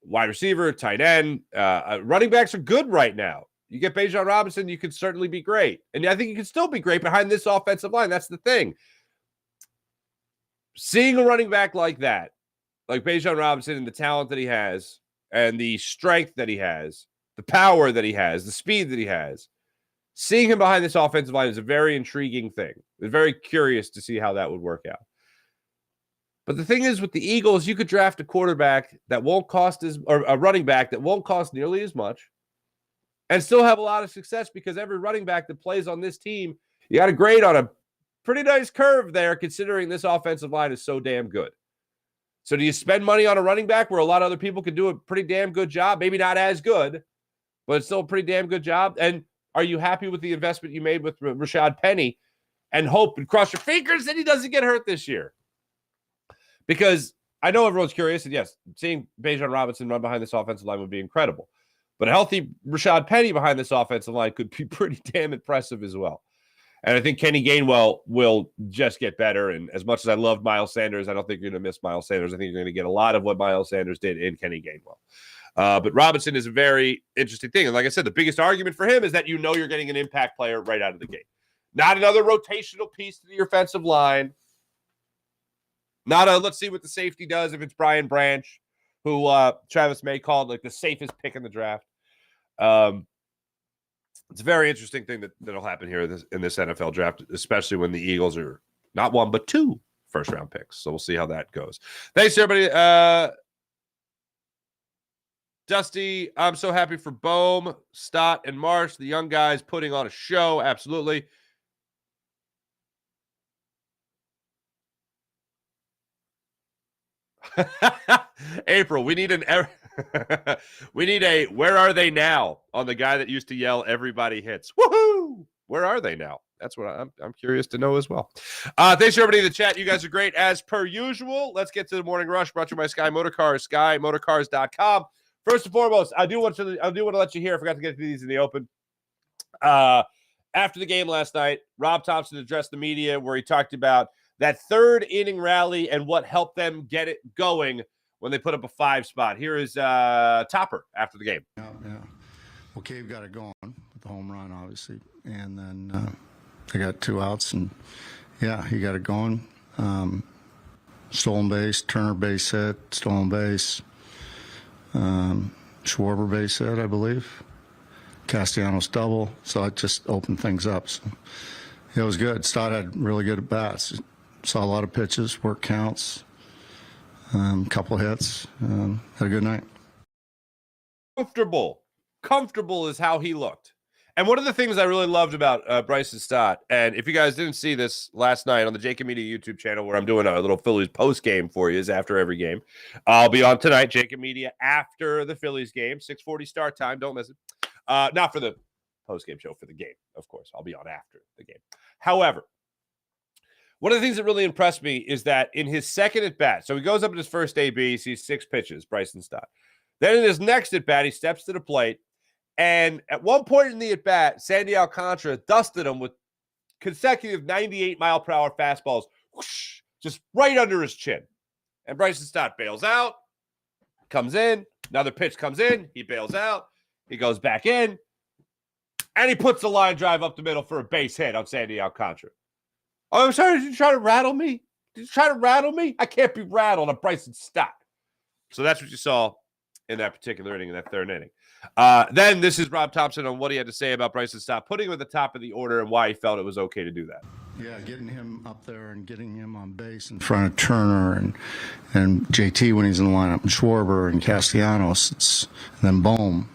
A: Wide receiver, tight end, running backs are good right now. You get Bijan Robinson, you could certainly be great. And I think you can still be great behind this offensive line. That's the thing. Seeing a running back like that, like Bijan Robinson, and the talent that he has, and the strength that he has, the power that he has, the speed that he has, seeing him behind this offensive line is a very intriguing thing. It's very curious to see how that would work out. But the thing is, with the Eagles, you could draft a quarterback that won't cost or a running back that won't cost nearly as much, and still have a lot of success, because every running back that plays on this team, you got a grade on a pretty nice curve there, considering this offensive line is so damn good. So do you spend money on a running back where a lot of other people can do a pretty damn good job? Maybe not as good, but it's still a pretty damn good job. And are you happy with the investment you made with Rashad Penny, and hope and cross your fingers that he doesn't get hurt this year? Because I know everyone's curious, and yes, seeing Bijan Robinson run behind this offensive line would be incredible. But a healthy Rashad Penny behind this offensive line could be pretty damn impressive as well. And I think Kenny Gainwell will just get better. And as much as I love Miles Sanders, I don't think you're going to miss Miles Sanders. I think you're going to get a lot of what Miles Sanders did in Kenny Gainwell. But Robinson is a very interesting thing. And like I said, the biggest argument for him is that you're getting an impact player right out of the gate. Not another rotational piece to the offensive line. Not a let's see what the safety does if it's Brian Branch, who Travis May called like the safest pick in the draft. It's a very interesting thing that'll happen here in this NFL draft, especially when the Eagles are not 1 but 2 first-round picks. So we'll see how that goes. Thanks, everybody. Dusty, I'm so happy for Bohm, Stott, and Marsh, the young guys putting on a show. Absolutely. April, we need an We need a "Where are they now?" on the guy that used to yell "Everybody hits." Woohoo! Where are they now? That's what I'm curious to know as well. Thanks for everybody in the chat. You guys are great as per usual. Let's get to the morning rush. Brought to you by Sky Motorcars, SkyMotorcars.com. First and foremost, I do want to let you hear. I forgot to get to these in the open. After the game last night, Rob Thompson addressed the media where he talked about that third inning rally and what helped them get it going when they put up a 5 spot. Here is Topper after the game.
C: Yeah. Well, Cave got it going with the home run, obviously, and then they got 2 outs, and yeah, he got it going. Stolen base, Turner base hit, stolen base, Schwarber base hit, I believe. Castellanos double, so it just opened things up. So it was good. Stott had really good at bats. Saw a lot of pitches, work counts, couple hits. Had a good night.
A: Comfortable is how he looked. And one of the things I really loved about Bryson Stott, and if you guys didn't see this last night on the Jacob Media YouTube channel where I'm doing a little Phillies post game for you, is after every game. I'll be on tonight, Jacob Media, after the Phillies game, 6:40 start time. Don't miss it. Not for the post-game show, for the game, of course. I'll be on after the game. However, one of the things that really impressed me is that in his second at-bat, so he goes up in his first AB, sees 6 pitches, Bryson Stott. Then in his next at-bat, he steps to the plate, and at one point in the at-bat, Sandy Alcantara dusted him with consecutive 98-mile-per-hour fastballs, whoosh, just right under his chin. And Bryson Stott bails out, comes in, another pitch comes in, he bails out, he goes back in, and he puts the line drive up the middle for a base hit on Sandy Alcantara. Oh, I'm sorry, did you try to rattle me? Did you try to rattle me? I can't be rattled on Bryson Stott. So that's what you saw in that particular inning, in that third inning. Then this is Rob Thompson on what he had to say about Bryson Stott, putting him at the top of the order and why he felt it was okay to do that.
C: Yeah, getting him up there and getting him on base in front of Turner and JT when he's in the lineup, and Schwarber and Castellanos, and then Bohm.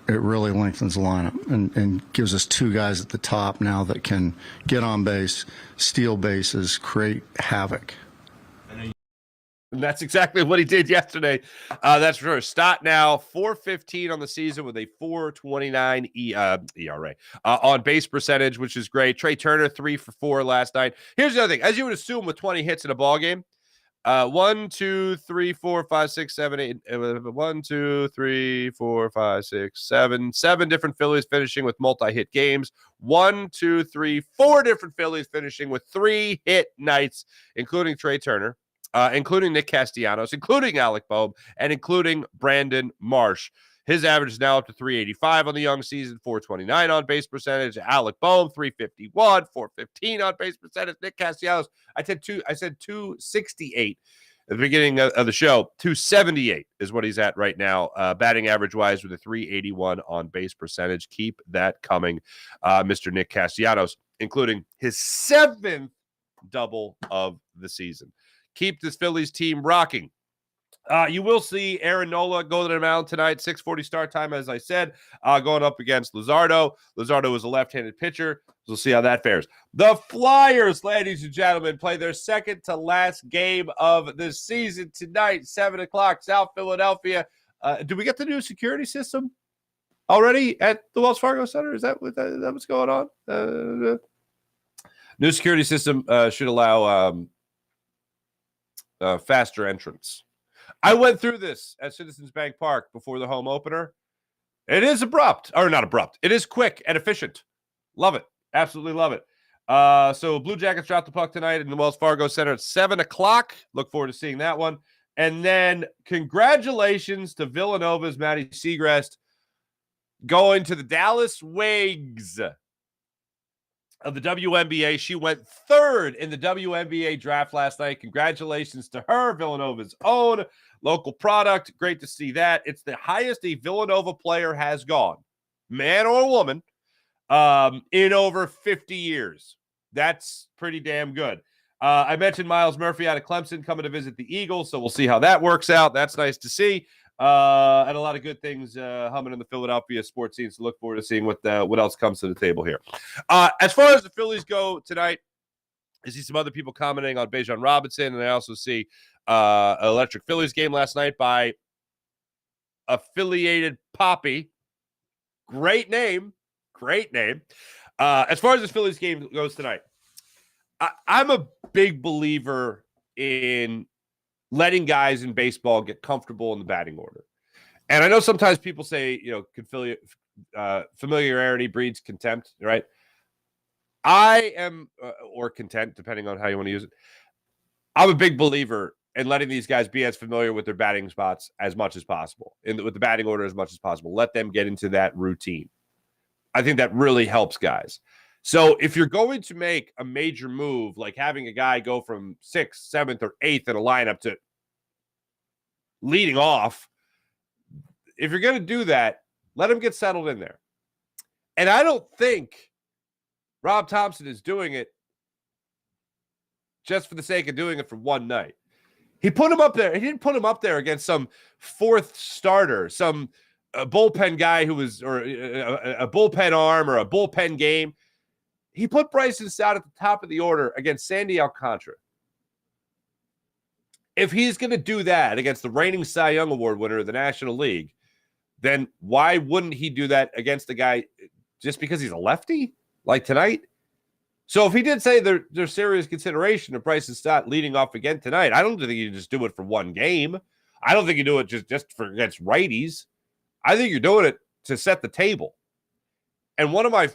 C: It really lengthens the lineup and gives us 2 guys at the top now that can get on base, steal bases, create havoc.
A: And that's exactly what he did yesterday. That's for sure. Stott now 4.15 on the season with a 4.29 ERA on base percentage, which is great. Trey Turner 3 for 4 last night. Here's the other thing, as you would assume with 20 hits in a ball game. 1, 2, 3, 4, 5, 6, 7, 8. 1, 2, 3, 4, 5, 6, 7. 7 different Phillies finishing with multi-hit games. 1, 2, 3, 4 different Phillies finishing with 3 hit nights, including Trey Turner, including Nick Castellanos, including Alec Bohm, and including Brandon Marsh. His average is now up to 385 on the young season, 429 on base percentage. Alec Bohm, 351, 415 on base percentage. Nick Castellanos, I said 268 at the beginning of the show. 278 is what he's at right now, batting average-wise with a 381 on base percentage. Keep that coming, Mr. Nick Castellanos, including his 7th double of the season. Keep this Phillies team rocking. You will see Aaron Nola go to the mound tonight, 6:40 start time, as I said, going up against Luzardo. Luzardo is a left-handed pitcher. We'll see how that fares. The Flyers, ladies and gentlemen, play their second to last game of the season tonight, 7 o'clock, South Philadelphia. Do we get the new security system already at the Wells Fargo Center? Is that what's going on? New security system should allow faster entrance. I went through this at Citizens Bank Park before the home opener. It is abrupt, or not abrupt. It is quick and efficient. Love it. Absolutely love it. So Blue Jackets drop the puck tonight in the Wells Fargo Center at 7 o'clock. Look forward to seeing that one. And then congratulations to Villanova's Maddie Segrest going to the Dallas Wags of the WNBA. She went 3rd in the WNBA draft last night. Congratulations to her, Villanova's own local product. Great to see that. It's the highest a Villanova player has gone, man or woman, in over 50 years. That's pretty damn good. I mentioned Miles Murphy out of Clemson coming to visit the Eagles, so we'll see how that works out. That's nice to see. And a lot of good things humming in the Philadelphia sports scene. So look forward to seeing what else comes to the table here. As far as the Phillies go tonight, I see some other people commenting on Bijan Robinson, and I also see Electric Phillies game last night by Affiliated Poppy. Great name. As far as this Phillies game goes tonight, I'm a big believer in letting guys in baseball get comfortable in the batting order. And I know sometimes people say, familiarity breeds contempt, right? I am, or content, depending on how you want to use it. I'm a big believer in letting these guys be as familiar with their batting spots as much as possible, with the batting order as much as possible. Let them get into that routine. I think that really helps guys. So if you're going to make a major move, like having a guy go from 6th, 7th, or 8th in a lineup to leading off, if you're going to do that, let him get settled in there. And I don't think Rob Thompson is doing it just for the sake of doing it for one night. He put him up there. He didn't put him up there against some 4th starter, some bullpen guy who was, or a bullpen arm or a bullpen game. He put Bryson Stott at the top of the order against Sandy Alcantara. If he's going to do that against the reigning Cy Young Award winner of the National League, then why wouldn't he do that against the guy just because he's a lefty like tonight? So if he did say there's serious consideration of Bryson Stott leading off again tonight, I don't think you just do it for one game. I don't think you do it just for against righties. I think you're doing it to set the table. And one of my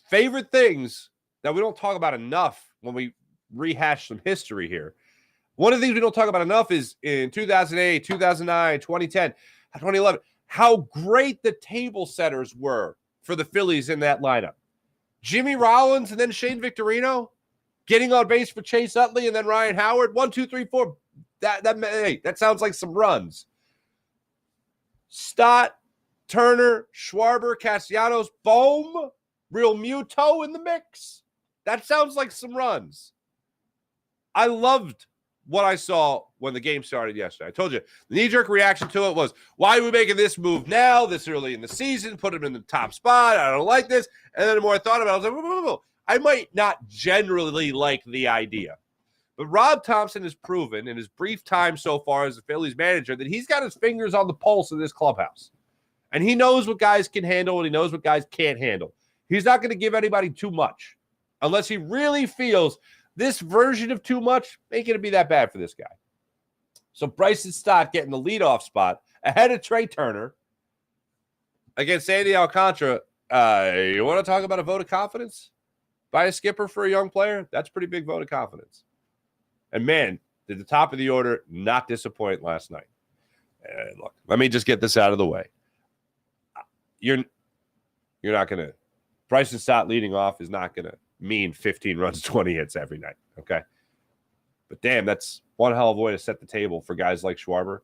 A: favorite things that we don't talk about enough when we rehash some history here, one of the things we don't talk about enough is in 2008, 2009, 2010, 2011, how great the table setters were for the Phillies in that lineup. Jimmy Rollins and then Shane Victorino getting on base for Chase Utley and then Ryan Howard. 1, 2, 3, 4. That sounds like some runs. Stott, Turner, Schwarber, Castellanos, Bohm, Real Muto in the mix. That sounds like some runs. I loved what I saw when the game started yesterday. I told you, the knee-jerk reaction to it was, why are we making this move now, this early in the season, put him in the top spot? I don't like this. And then the more I thought about it, I was like, whoa. I might not generally like the idea. But Rob Thompson has proven in his brief time so far as the Phillies manager that he's got his fingers on the pulse of this clubhouse. And he knows what guys can handle and he knows what guys can't handle. He's not going to give anybody too much unless he really feels this version of too much ain't going to be that bad for this guy. So Bryson Stott getting the leadoff spot ahead of Trey Turner against Sandy Alcantara. You want to talk about a vote of confidence by a skipper for a young player? That's a pretty big vote of confidence. And man, did the top of the order not disappoint last night. Look, let me just get this out of the way. You're not going to – Bryson Stott leading off is not going to mean 15 runs, 20 hits every night, okay? But damn, that's one hell of a way to set the table for guys like Schwarber.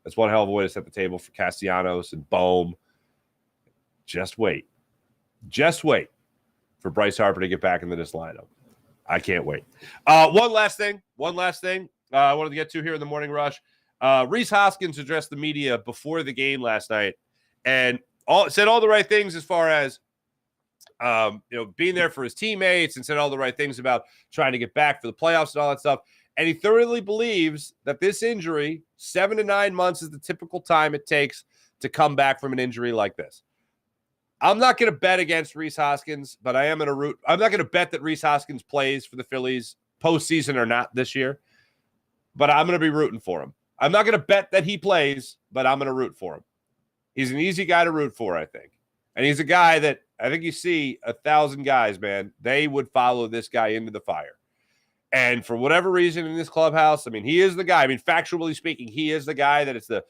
A: That's one hell of a way to set the table for Castellanos and Bohm. Just wait. Just wait for Bryce Harper to get back into this lineup. I can't wait. One last thing I wanted to get to here in the morning rush. Rhys Hoskins addressed the media before the game last night and said all the right things as far as being there for his teammates, and said all the right things about trying to get back for the playoffs and all that stuff. And he thoroughly believes that this injury, 7 to 9 months, is the typical time it takes to come back from an injury like this. I'm not going to bet against Rhys Hoskins, but I am going to root. I'm not going to bet that Rhys Hoskins plays for the Phillies postseason or not this year, but I'm going to be rooting for him. I'm not going to bet that he plays, but I'm going to root for him. He's an easy guy to root for, I think. And he's a guy that I think you see 1,000 guys, man, they would follow this guy into the fire. And for whatever reason in this clubhouse, I mean, he is the guy. I mean, factually speaking, he is the guy that it's the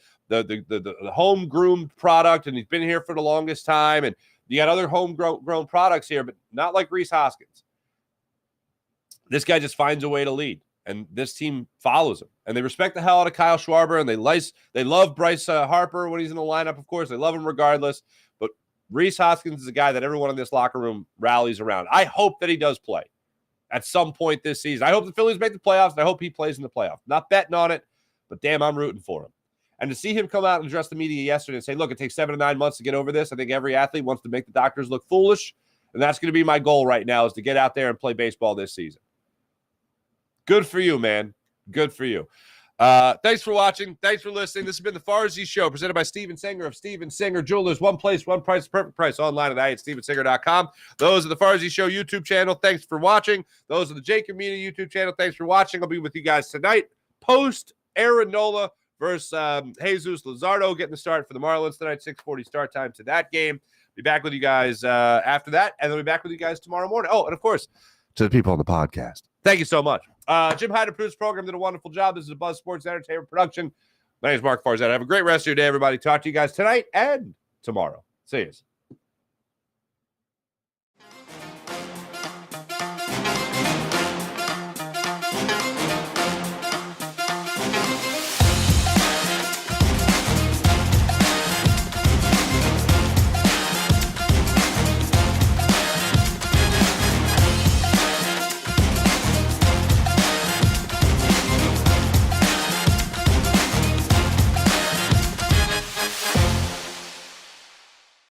A: home-groomed product, and he's been here for the longest time. And you got other home-grown products here, but not like Rhys Hoskins. This guy just finds a way to lead, and this team follows him. And they respect the hell out of Kyle Schwarber, and they love Bryce Harper when he's in the lineup, of course. They love him regardless. But Rhys Hoskins is a guy that everyone in this locker room rallies around. I hope that he does play at some point this season. I hope the Phillies make the playoffs, and I hope he plays in the playoffs. Not betting on it, but damn, I'm rooting for him. And to see him come out and address the media yesterday and say, look, it takes 7 to 9 months to get over this. I think every athlete wants to make the doctors look foolish, and that's going to be my goal right now, is to get out there and play baseball this season. Good for you, man. Good for you. Thanks for watching. Thanks for listening. This has been the Farzy Show, presented by Steven Singer of Steven Singer Jewelers. One place, one price, perfect price. Online at stevensinger.com. Those are the Farzy Show YouTube channel. Thanks for watching. Those are the Jacob Media YouTube channel. Thanks for watching. I'll be with you guys tonight. Post Aaron Nola versus Jesus Luzardo getting the start for the Marlins tonight. 6:40 start time to that game. Be back with you guys after that, and then we'll be back with you guys tomorrow morning. Oh, and of course, to the people on the podcast, thank you so much. Jim Hyder produced the program, did a wonderful job. This is a Buzz Sports Entertainment production. My name is Mark Farzetta. Have a great rest of your day, everybody. Talk to you guys tonight and tomorrow. See you.